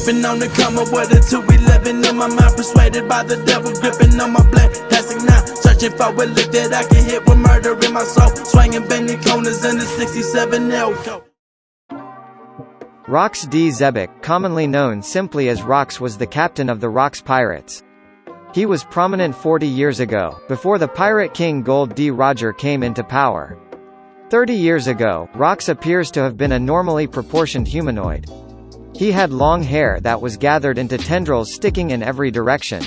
Creeping on the corner with a 211 in my mind, persuaded by the devil, gripping on my black plastic now. Searching for a lick that I can hit with murder in my soul. Swinging bending corners in the 67 Elko. Rox D. Xebec, commonly known simply as Rox, was the captain of the Rox Pirates. He was prominent 40 years ago, before the pirate king Gold D. Roger came into power. 30 years ago, Rox appears to have been a normally proportioned humanoid. He had long hair that was gathered into tendrils sticking in every direction.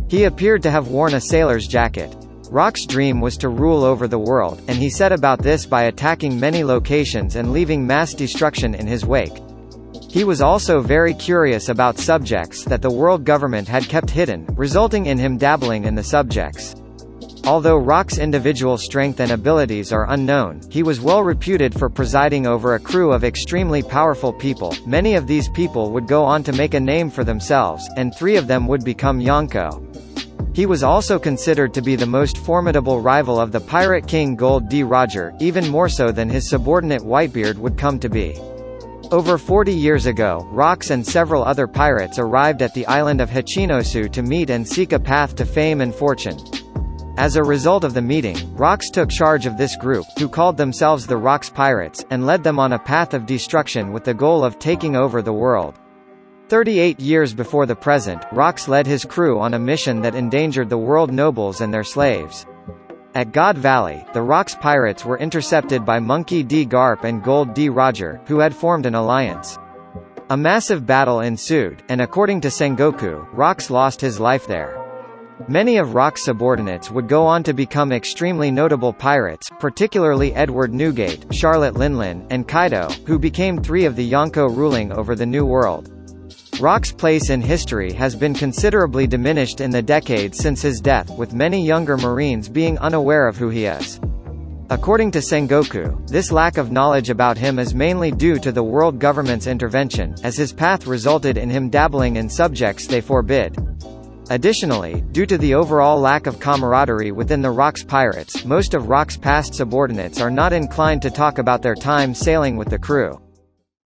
He appeared to have worn a sailor's jacket. Rox's dream was to rule over the world, and he set about this by attacking many locations and leaving mass destruction in his wake. He was also very curious about subjects that the world government had kept hidden, resulting in him dabbling in the subjects. Although Rox's individual strength and abilities are unknown, he was well reputed for presiding over a crew of extremely powerful people. Many of these people would go on to make a name for themselves, and 3 of them would become Yonko. He was also considered to be the most formidable rival of the pirate king Gold D. Roger, even more so than his subordinate Whitebeard would come to be. Over 40 years ago, Rox and several other pirates arrived at the island of Hachinosu to meet and seek a path to fame and fortune. As a result of the meeting, Rox took charge of this group, who called themselves the Rox Pirates, and led them on a path of destruction with the goal of taking over the world. 38 years before the present, Rox led his crew on a mission that endangered the world nobles and their slaves. At God Valley, the Rox Pirates were intercepted by Monkey D. Garp and Gold D. Roger, who had formed an alliance. A massive battle ensued, and according to Sengoku, Rox lost his life there. Many of Rox's subordinates would go on to become extremely notable pirates, particularly Edward Newgate, Charlotte Linlin, and Kaido, who became 3 of the Yonko ruling over the New World. Rox's place in history has been considerably diminished in the decades since his death, with many younger Marines being unaware of who he is. According to Sengoku, this lack of knowledge about him is mainly due to the world government's intervention, as his path resulted in him dabbling in subjects they forbid. Additionally, due to the overall lack of camaraderie within the Rox Pirates, most of Rox's past subordinates are not inclined to talk about their time sailing with the crew.